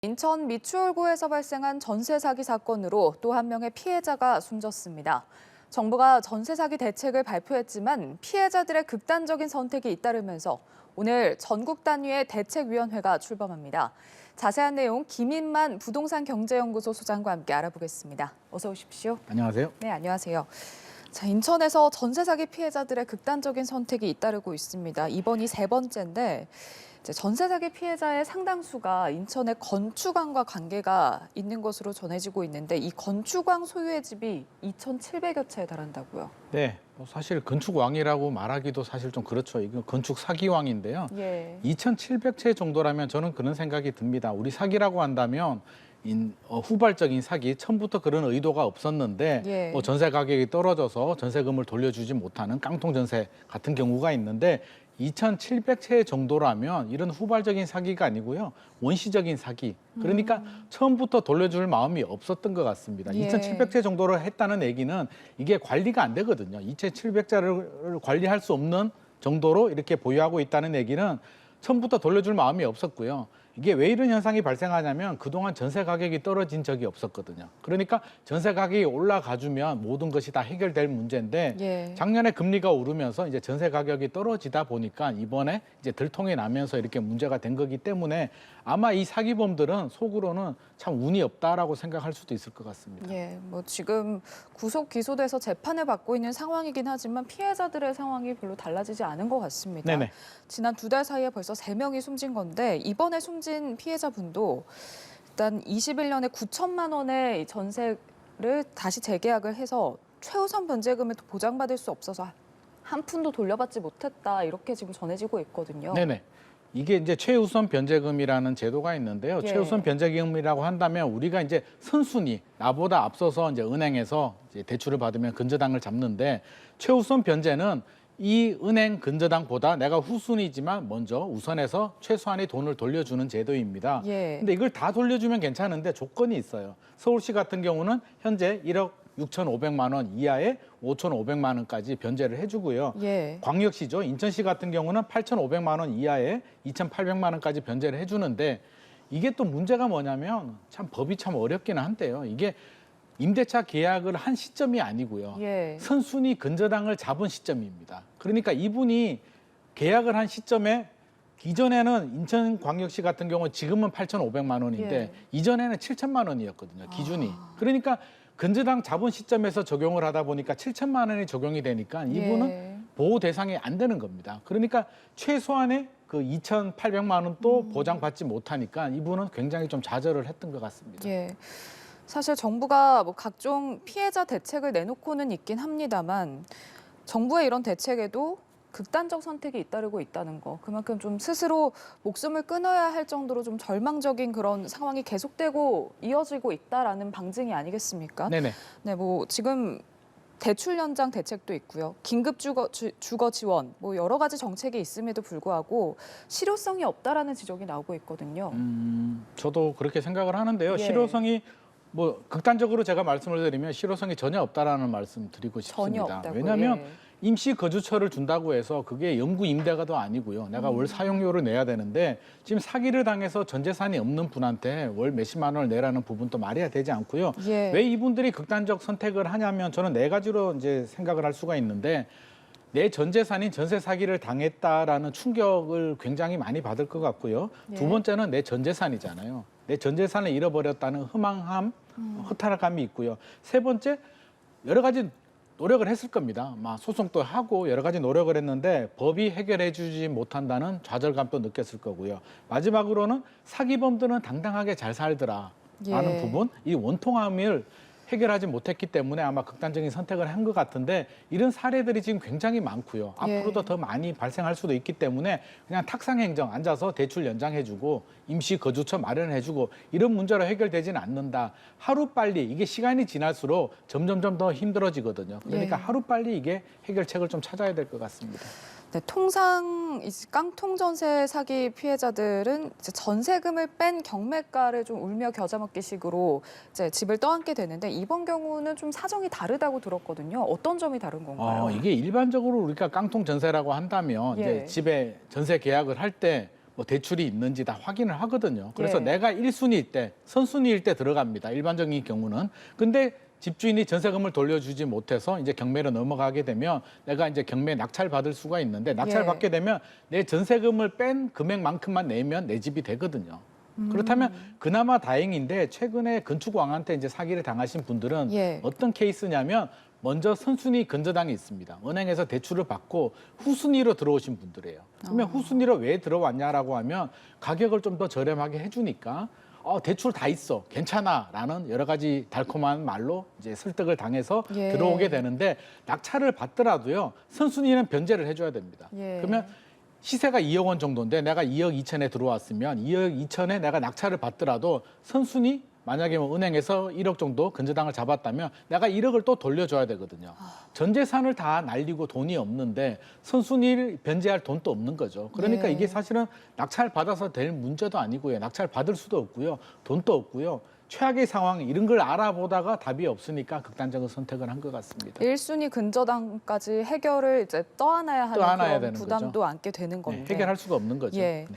인천 미추홀구에서 발생한 전세 사기 사건으로 또 한 명의 피해자가 숨졌습니다. 정부가 전세 사기 대책을 발표했지만 피해자들의 극단적인 선택이 잇따르면서 오늘 전국 단위의 대책위원회가 출범합니다. 자세한 내용 김인만 부동산 경제연구소 소장과 함께 알아보겠습니다. 어서 오십시오. 안녕하세요. 네, 안녕하세요. 자, 인천에서 전세 사기 피해자들의 극단적인 선택이 잇따르고 있습니다. 이번이 세 번째인데 전세 사기 피해자의 상당수가 인천의 건축왕과 관계가 있는 것으로 전해지고 있는데 이 건축왕 소유의 집이 2,700여 채에 달한다고요. 네, 사실 건축왕이라고 말하기도 사실 좀 그렇죠. 이건 건축 사기왕인데요. 예. 2,700채 정도라면 저는 그런 생각이 듭니다. 우리 사기라고 한다면 후발적인 사기, 처음부터 그런 의도가 없었는데 예. 전세 가격이 떨어져서 전세금을 돌려주지 못하는 깡통 전세 같은 경우가 있는데 2,700채 정도라면 이런 후발적인 사기가 아니고요. 원시적인 사기. 그러니까 처음부터 돌려줄 마음이 없었던 것 같습니다. 예. 2,700채 정도로 했다는 얘기는 이게 관리가 안 되거든요. 2,700채를 관리할 수 없는 정도로 이렇게 보유하고 있다는 얘기는 처음부터 돌려줄 마음이 없었고요. 이게 왜 이런 현상이 발생하냐면 그동안 전세 가격이 떨어진 적이 없었거든요. 그러니까 전세 가격이 올라가주면 모든 것이 다 해결될 문제인데 예. 작년에 금리가 오르면서 이제 전세 가격이 떨어지다 보니까 이번에 이제 들통이 나면서 이렇게 문제가 된 거기 때문에 아마 이 사기범들은 속으로는 참 운이 없다라고 생각할 수도 있을 것 같습니다. 예, 지금 구속 기소돼서 재판을 받고 있는 상황이긴 하지만 피해자들의 상황이 별로 달라지지 않은 것 같습니다. 네네. 지난 2달 사이에 벌써 3명이 숨진 건데 이번에 숨진 피해자분도 일단 21년에 9천만 원의 전세를 다시 재계약을 해서 최우선 변제금을 보장받을 수 없어서 한 푼도 돌려받지 못했다 이렇게 지금 전해지고 있거든요. 네네. 이게 이제 최우선 변제금이라는 제도가 있는데요. 예. 최우선 변제금이라고 한다면 우리가 이제 선순위, 나보다 앞서서 이제 은행에서 이제 대출을 받으면 근저당을 잡는데 최우선 변제는 이 은행 근저당보다 내가 후순위지만 먼저 우선해서 최소한의 돈을 돌려주는 제도입니다. 예. 근데 이걸 다 돌려주면 괜찮은데 조건이 있어요. 서울시 같은 경우는 현재 1억 6,500만 원 이하의 5,500만 원까지 변제를 해주고요. 예. 광역시죠. 인천시 같은 경우는 8,500만 원 이하의 2,800만 원까지 변제를 해주는데 이게 또 문제가 뭐냐면 참 법이 참 어렵기는 한데요. 이게 임대차 계약을 한 시점이 아니고요. 예. 선순위 근저당을 잡은 시점입니다. 그러니까 이분이 계약을 한 시점에 이전에는 인천광역시 같은 경우는 지금은 8,500만 원인데 예. 이전에는 7천만 원이었거든요. 기준이. 그러니까 근저당 잡은 시점에서 적용을 하다 보니까 7천만 원이 적용이 되니까 이분은 예. 보호 대상이 안 되는 겁니다. 그러니까 최소한의 그 2,800만 원도 보장받지 못하니까 이분은 굉장히 좀 좌절을 했던 것 같습니다. 예. 사실 정부가 각종 피해자 대책을 내놓고는 있긴 합니다만 정부의 이런 대책에도 극단적 선택이 잇따르고 있다는 거. 그만큼 좀 스스로 목숨을 끊어야 할 정도로 좀 절망적인 그런 상황이 계속되고 이어지고 있다라는 방증이 아니겠습니까? 네네. 네, 지금 대출 연장 대책도 있고요. 긴급 주거 지원, 여러 가지 정책이 있음에도 불구하고 실효성이 없다라는 지적이 나오고 있거든요. 저도 그렇게 생각을 하는데요. 예. 실효성이 극단적으로 제가 말씀을 드리면 실효성이 전혀 없다라는 말씀 드리고 전혀 싶습니다. 없다고요. 왜냐하면 예. 임시 거주처를 준다고 해서 그게 영구 임대가도 아니고요. 내가 월 사용료를 내야 되는데 지금 사기를 당해서 전 재산이 없는 분한테 월 몇십만 원을 내라는 부분도 말해야 되지 않고요. 예. 왜 이분들이 극단적 선택을 하냐면 저는 네 가지로 이제 생각을 할 수가 있는데 내 전 재산인 전세 사기를 당했다라는 충격을 굉장히 많이 받을 것 같고요. 예. 두 번째는 내 전 재산이잖아요. 내 전 재산을 잃어버렸다는 허망함, 허탈감이 있고요. 세 번째, 여러 가지 노력을 했을 겁니다. 소송도 하고 여러 가지 노력을 했는데 법이 해결해 주지 못한다는 좌절감도 느꼈을 거고요. 마지막으로는 사기범들은 당당하게 잘 살더라 라는 예. 부분, 이 원통함을 해결하지 못했기 때문에 아마 극단적인 선택을 한 것 같은데 이런 사례들이 지금 굉장히 많고요. 예. 앞으로도 더 많이 발생할 수도 있기 때문에 그냥 탁상행정 앉아서 대출 연장해주고 임시 거주처 마련해주고 이런 문제로 해결되지는 않는다. 하루빨리 이게 시간이 지날수록 점점점 더 힘들어지거든요. 그러니까 예. 하루빨리 이게 해결책을 좀 찾아야 될 것 같습니다. 네, 통상 깡통 전세 사기 피해자들은 이제 전세금을 뺀 경매가를 좀 울며 겨자 먹기식으로 이제 집을 떠안게 되는데 이번 경우는 좀 사정이 다르다고 들었거든요. 어떤 점이 다른 건가요? 이게 일반적으로 우리가 깡통 전세라고 한다면 예. 이제 집에 전세 계약을 할 때 뭐 대출이 있는지 다 확인을 하거든요. 그래서 예. 내가 1순위일 때, 선순위일 때 들어갑니다. 일반적인 경우는. 근데 집주인이 전세금을 돌려주지 못해서 이제 경매로 넘어가게 되면 내가 이제 경매 낙찰 받을 수가 있는데 낙찰 예. 받게 되면 내 전세금을 뺀 금액만큼만 내면 내 집이 되거든요. 그렇다면 그나마 다행인데 최근에 건축왕한테 이제 사기를 당하신 분들은 예. 어떤 케이스냐면 먼저 선순위 근저당이 있습니다. 은행에서 대출을 받고 후순위로 들어오신 분들이에요. 그러면 후순위로 왜 들어왔냐라고 하면 가격을 좀 더 저렴하게 해주니까 대출 다 있어, 괜찮아라는 여러 가지 달콤한 말로 이제 설득을 당해서 예. 들어오게 되는데 낙찰을 받더라도요 선순위는 변제를 해줘야 됩니다. 예. 그러면 시세가 2억 원 정도인데 내가 2억 2천에 들어왔으면 2억 2천에 내가 낙찰을 받더라도 선순위 만약에 뭐 은행에서 1억 정도 근저당을 잡았다면 내가 1억을 또 돌려줘야 되거든요. 전 재산을 다 날리고 돈이 없는데 선순위를 변제할 돈도 없는 거죠. 그러니까 예. 이게 사실은 낙찰 받아서 될 문제도 아니고요. 낙찰 받을 수도 없고요. 돈도 없고요. 최악의 상황 이런 걸 알아보다가 답이 없으니까 극단적인 선택을 한 것 같습니다. 1순위 근저당까지 해결을 이제 떠안아야 하는 떠안아야 그런 되는 부담도 거죠. 안게 되는 건데. 네, 해결할 수가 없는 거죠. 예. 네.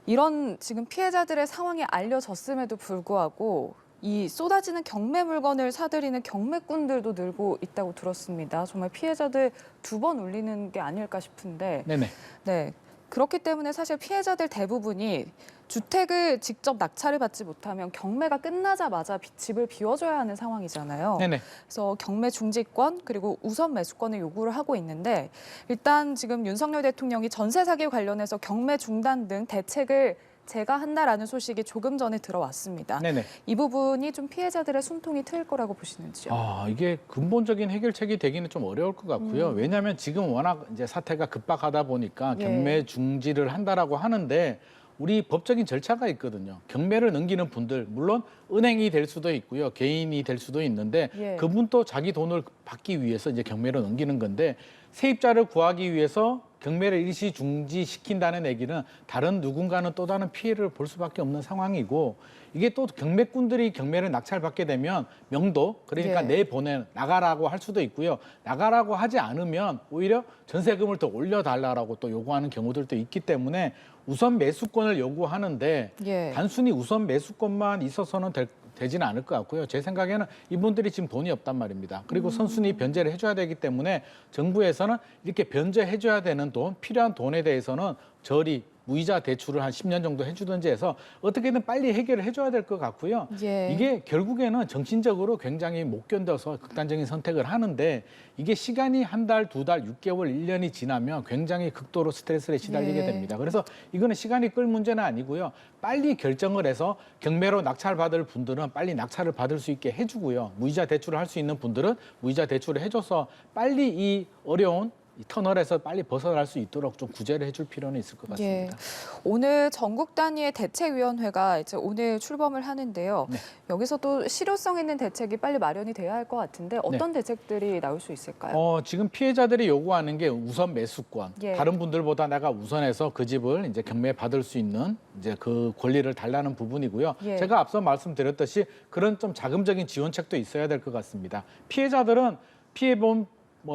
이런 지금 피해자들의 상황이 알려졌음에도 불구하고 이 쏟아지는 경매 물건을 사들이는 경매꾼들도 늘고 있다고 들었습니다. 정말 피해자들 두 번 울리는 게 아닐까 싶은데. 네네. 네. 그렇기 때문에 사실 피해자들 대부분이 주택을 직접 낙찰을 받지 못하면 경매가 끝나자마자 집을 비워줘야 하는 상황이잖아요. 네네. 그래서 경매 중지권 그리고 우선 매수권을 요구를 하고 있는데 일단 지금 윤석열 대통령이 전세 사기 관련해서 경매 중단 등 대책을 제거한다라는 소식이 조금 전에 들어왔습니다. 네네. 이 부분이 좀 피해자들의 숨통이 트일 거라고 보시는지요? 이게 근본적인 해결책이 되기는 좀 어려울 것 같고요. 왜냐하면 지금 워낙 이제 사태가 급박하다 보니까 예. 경매 중지를 한다라고 하는데 우리 법적인 절차가 있거든요. 경매를 넘기는 분들 물론 은행이 될 수도 있고요, 개인이 될 수도 있는데 예. 그분도 자기 돈을 받기 위해서 이제 경매를 넘기는 건데 세입자를 구하기 위해서 경매를 일시 중지시킨다는 얘기는 다른 누군가는 또 다른 피해를 볼 수밖에 없는 상황이고 이게 또 경매꾼들이 경매를 낙찰받게 되면 명도 그러니까 예. 내보내 나가라고 할 수도 있고요. 나가라고 하지 않으면 오히려 전세금을 더 올려달라고 또 요구하는 경우들도 있기 때문에 우선 매수권을 요구하는데 예. 단순히 우선 매수권만 있어서는 되지는 않을 것 같고요. 제 생각에는 이분들이 지금 돈이 없단 말입니다. 그리고 선순위 변제를 해줘야 되기 때문에 정부에서는 이렇게 변제해줘야 되는 돈, 필요한 돈에 대해서는 저리 무이자 대출을 한 10년 정도 해주든지 해서 어떻게든 빨리 해결을 해줘야 될 것 같고요. 예. 이게 결국에는 정신적으로 굉장히 못 견뎌서 극단적인 선택을 하는데 이게 시간이 한 달, 두 달, 6개월, 1년이 지나면 굉장히 극도로 스트레스에 시달리게 예. 됩니다. 그래서 이거는 시간이 끌 문제는 아니고요. 빨리 결정을 해서 경매로 낙찰받을 분들은 빨리 낙찰을 받을 수 있게 해주고요. 무이자 대출을 할 수 있는 분들은 무이자 대출을 해줘서 빨리 이 어려운 이 터널에서 빨리 벗어날 수 있도록 좀 구제를 해줄 필요는 있을 것 예. 같습니다. 오늘 전국 단위의 대책위원회가 이제 오늘 출범을 하는데요. 네. 여기서도 실효성 있는 대책이 빨리 마련이 돼야 할 것 같은데 어떤 대책들이 나올 수 있을까요? 지금 피해자들이 요구하는 게 우선 매수권. 예. 다른 분들보다 내가 우선해서 그 집을 이제 경매 받을 수 있는 이제 그 권리를 달라는 부분이고요. 예. 제가 앞서 말씀드렸듯이 그런 좀 자금적인 지원책도 있어야 될 것 같습니다. 피해자들은 피해본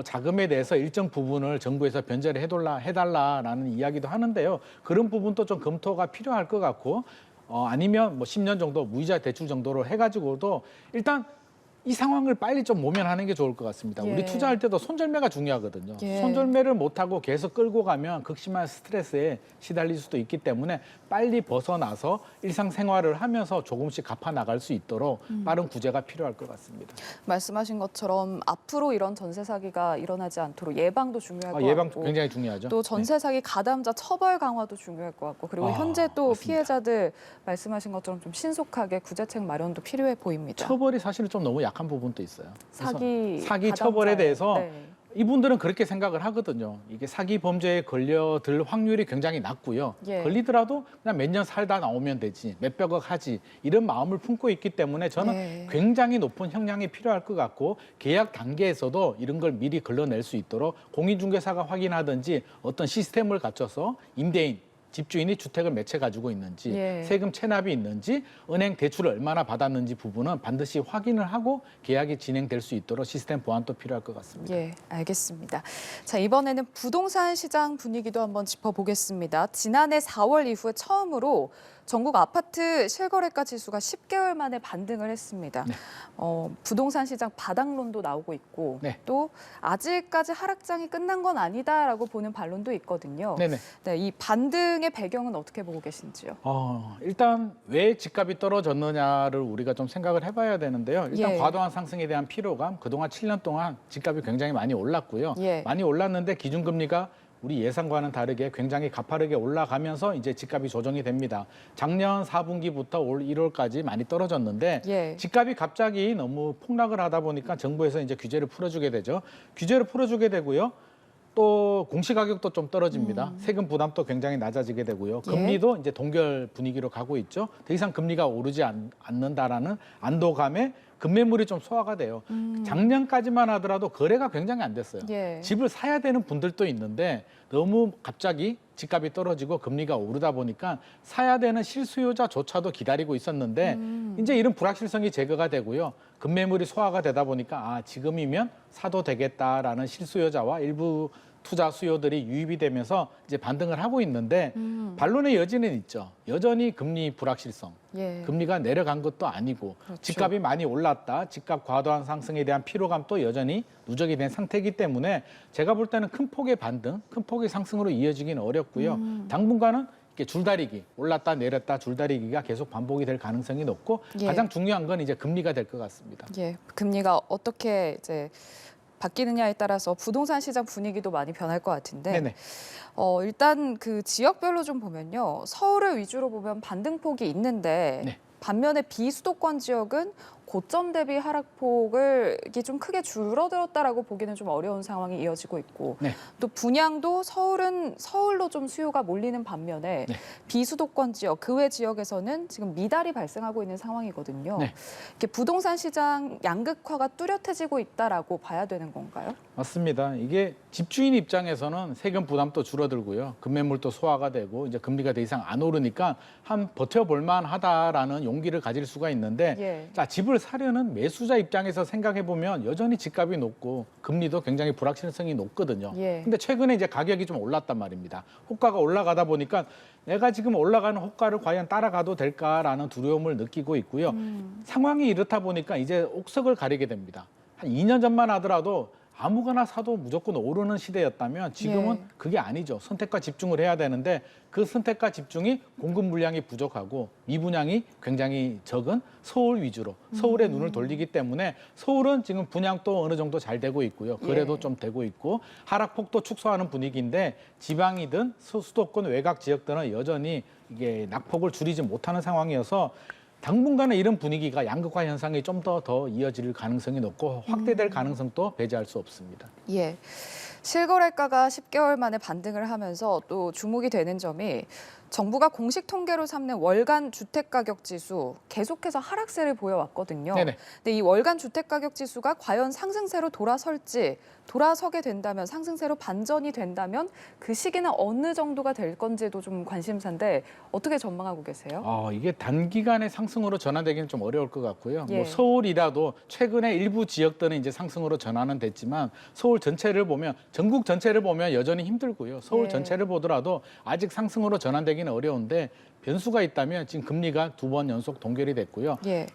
자금에 대해서 일정 부분을 정부에서 변제를 해달라라는 이야기도 하는데요. 그런 부분도 좀 검토가 필요할 것 같고 아니면 10년 정도 무이자 대출 정도로 해가지고도 일단 이 상황을 빨리 좀 모면하는 게 좋을 것 같습니다. 예. 우리 투자할 때도 손절매가 중요하거든요. 예. 손절매를 못하고 계속 끌고 가면 극심한 스트레스에 시달릴 수도 있기 때문에 빨리 벗어나서 일상생활을 하면서 조금씩 갚아나갈 수 있도록 빠른 구제가 필요할 것 같습니다. 말씀하신 것처럼 앞으로 이런 전세 사기가 일어나지 않도록 예방도 중요할 것 예방 같고 굉장히 중요하죠. 또 전세 사기 가담자 처벌 강화도 중요할 것 같고 그리고 현재 또 맞습니다. 피해자들 말씀하신 것처럼 좀 신속하게 구제책 마련도 필요해 보입니다. 처벌이 사실은 좀 너무 약한 부분도 있어요. 그래서 사기 사기 처벌에 가담자의- 대해서 네. 이분들은 그렇게 생각을 하거든요. 이게 사기 범죄에 걸려들 확률이 굉장히 낮고요. 예. 걸리더라도 그냥 몇 년 살다 나오면 되지, 몇백억 하지 이런 마음을 품고 있기 때문에 저는 예. 굉장히 높은 형량이 필요할 것 같고 계약 단계에서도 이런 걸 미리 걸러낼 수 있도록 공인중개사가 확인하든지 어떤 시스템을 갖춰서 임대인 집주인이 주택을 몇 채 가지고 있는지, 예. 세금 체납이 있는지, 은행 대출을 얼마나 받았는지 부분은 반드시 확인을 하고 계약이 진행될 수 있도록 시스템 보완도 필요할 것 같습니다. 예, 알겠습니다. 자, 이번에는 부동산 시장 분위기도 한번 짚어보겠습니다. 지난해 4월 이후에 처음으로 전국 아파트 실거래가 지수가 10개월 만에 반등을 했습니다. 네. 부동산 시장 바닥론도 나오고 있고 네. 또 아직까지 하락장이 끝난 건 아니다라고 보는 반론도 있거든요. 네네. 네, 이 반등의 배경은 어떻게 보고 계신지요? 일단 왜 집값이 떨어졌느냐를 우리가 좀 생각을 해봐야 되는데요. 일단 예. 과도한 상승에 대한 피로감, 그동안 7년 동안 집값이 굉장히 많이 올랐고요. 예. 많이 올랐는데 기준금리가 우리 예상과는 다르게 굉장히 가파르게 올라가면서 이제 집값이 조정이 됩니다. 작년 4분기부터 올 1월까지 많이 떨어졌는데 예. 집값이 갑자기 너무 폭락을 하다 보니까 정부에서 이제 규제를 풀어주게 되죠. 규제를 풀어주게 되고요. 또 공시가격도 좀 떨어집니다. 세금 부담도 굉장히 낮아지게 되고요. 예. 금리도 이제 동결 분위기로 가고 있죠. 더 이상 금리가 오르지 않는다라는 안도감에 급매물이 좀 소화가 돼요. 작년까지만 하더라도 거래가 굉장히 안 됐어요. 예. 집을 사야 되는 분들도 있는데 너무 갑자기 집값이 떨어지고 금리가 오르다 보니까 사야 되는 실수요자조차도 기다리고 있었는데 이제 이런 불확실성이 제거가 되고요. 급매물이 소화가 되다 보니까 지금이면 사도 되겠다라는 실수요자와 일부 투자 수요들이 유입이 되면서 이제 반등을 하고 있는데 반론의 여지는 있죠. 여전히 금리 불확실성. 예. 금리가 내려간 것도 아니고 그렇죠. 집값이 많이 올랐다. 집값 과도한 상승에 대한 피로감도 여전히 누적이 된 상태이기 때문에 제가 볼 때는 큰 폭의 반등, 큰 폭의 상승으로 이어지기는 어렵고요. 당분간은 이렇게 줄다리기, 올랐다 내렸다 줄다리기가 계속 반복이 될 가능성이 높고 예. 가장 중요한 건 이제 금리가 될 것 같습니다. 예, 금리가 어떻게 이제 바뀌느냐에 따라서 부동산 시장 분위기도 많이 변할 것 같은데 네네. 일단 그 지역별로 좀 보면요. 서울을 위주로 보면 반등폭이 있는데 네. 반면에 비수도권 지역은 고점 대비 하락폭을 이게 좀 크게 줄어들었다라고 보기는 좀 어려운 상황이 이어지고 있고 네. 또 분양도 서울은 서울로 좀 수요가 몰리는 반면에 네. 비수도권 지역, 그 외 지역에서는 지금 미달이 발생하고 있는 상황이거든요. 네. 이렇게 부동산 시장 양극화가 뚜렷해지고 있다라고 봐야 되는 건가요? 맞습니다. 이게 집주인 입장에서는 세금 부담도 줄어들고요. 급매물도 소화가 되고 이제 금리가 더 이상 안 오르니까 한 버텨볼 만하다라는 용기를 가질 수가 있는데 예. 자, 집을 사려는 매수자 입장에서 생각해 보면 여전히 집값이 높고 금리도 굉장히 불확실성이 높거든요. 예. 근데 최근에 이제 가격이 좀 올랐단 말입니다. 호가가 올라가다 보니까 내가 지금 올라가는 호가를 과연 따라가도 될까라는 두려움을 느끼고 있고요. 상황이 이렇다 보니까 이제 옥석을 가리게 됩니다. 한 2년 전만 하더라도 아무거나 사도 무조건 오르는 시대였다면 지금은 예. 그게 아니죠. 선택과 집중을 해야 되는데 그 선택과 집중이 공급 물량이 부족하고 미분양이 굉장히 적은 서울 위주로 서울에 눈을 돌리기 때문에 서울은 지금 분양도 어느 정도 잘 되고 있고요. 거래도 예. 좀 되고 있고 하락폭도 축소하는 분위기인데 지방이든 수도권 외곽 지역들은 여전히 이게 낙폭을 줄이지 못하는 상황이어서 당분간은 이런 분위기가 양극화 현상이 좀 더 이어질 가능성이 높고 확대될 가능성도 배제할 수 없습니다. 예. 실거래가가 10개월 만에 반등을 하면서 또 주목이 되는 점이 정부가 공식 통계로 삼는 월간 주택가격 지수 계속해서 하락세를 보여왔거든요. 네네. 근데 이 월간 주택가격 지수가 과연 상승세로 돌아서게 된다면 상승세로 반전이 된다면 그 시기는 어느 정도가 될 건지도 좀 관심사인데 어떻게 전망하고 계세요? 이게 단기간에 상승으로 전환되기는 좀 어려울 것 같고요. 예. 뭐 서울이라도 최근에 일부 지역들은 이제 상승으로 전환은 됐지만 서울 전체를 보면 전국 전체를 보면 여전히 힘들고요. 서울 예. 전체를 보더라도 아직 상승으로 전환되기는 어려운데 변수가 있다면 지금 금리가 2번 연속 동결이 됐고요. 예.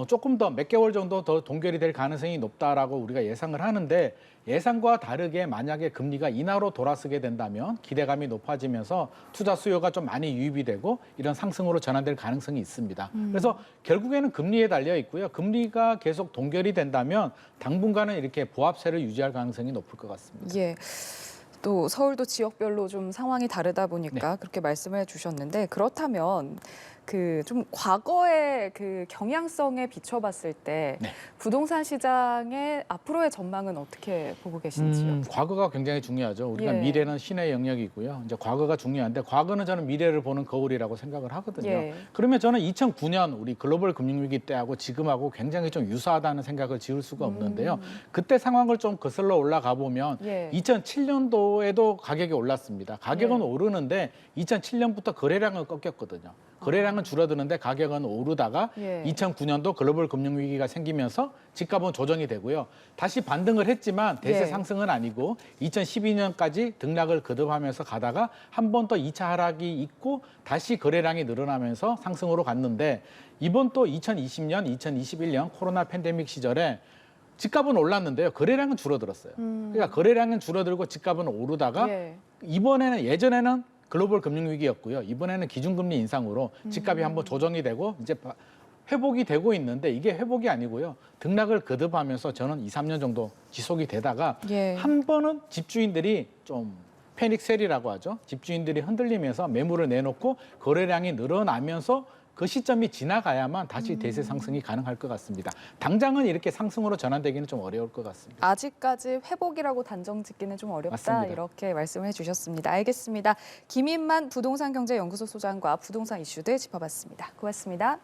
조금 더 몇 개월 정도 더 동결이 될 가능성이 높다라고 우리가 예상을 하는데 예상과 다르게 만약에 금리가 인하로 돌아서게 된다면 기대감이 높아지면서 투자 수요가 좀 많이 유입이 되고 이런 상승으로 전환될 가능성이 있습니다. 그래서 결국에는 금리에 달려 있고요. 금리가 계속 동결이 된다면 당분간은 이렇게 보합세를 유지할 가능성이 높을 것 같습니다. 예. 또 서울도 지역별로 좀 상황이 다르다 보니까 그렇게 말씀을 해주셨는데 그렇다면 그 좀 과거의 그 경향성에 비춰봤을 때 네. 부동산 시장의 앞으로의 전망은 어떻게 보고 계신지요? 과거가 굉장히 중요하죠. 우리가 예. 미래는 신의 영역이고요. 이제 과거가 중요한데 과거는 저는 미래를 보는 거울이라고 생각을 하거든요. 예. 그러면 저는 2009년 우리 글로벌 금융위기 때하고 지금하고 굉장히 좀 유사하다는 생각을 지울 수가 없는데요. 그때 상황을 좀 거슬러 올라가 보면 예. 2007년도에도 가격이 올랐습니다. 가격은 예. 오르는데 2007년부터 거래량은 꺾였거든요. 거래량은 줄어드는데 가격은 오르다가 예. 2009년도 글로벌 금융위기가 생기면서 집값은 조정이 되고요. 다시 반등을 했지만 대세 예. 상승은 아니고 2012년까지 등락을 거듭하면서 가다가 한 번 더 2차 하락이 있고 다시 거래량이 늘어나면서 상승으로 갔는데 이번 또 2020년, 2021년 코로나 팬데믹 시절에 집값은 올랐는데요. 거래량은 줄어들었어요. 그러니까 거래량은 줄어들고 집값은 오르다가 예. 예전에는 글로벌 금융위기였고요. 이번에는 기준금리 인상으로 집값이 한번 조정이 되고 이제 회복이 되고 있는데 이게 회복이 아니고요. 등락을 거듭하면서 저는 2, 3년 정도 지속이 되다가 예. 한 번은 집주인들이 좀 패닉셀이라고 하죠. 집주인들이 흔들리면서 매물을 내놓고 거래량이 늘어나면서 그 시점이 지나가야만 다시 대세 상승이 가능할 것 같습니다. 당장은 이렇게 상승으로 전환되기는 좀 어려울 것 같습니다. 아직까지 회복이라고 단정 짓기는 좀 어렵다 맞습니다. 이렇게 말씀을 해주셨습니다. 알겠습니다. 김인만 부동산경제연구소 소장과 부동산 이슈들 짚어봤습니다. 고맙습니다.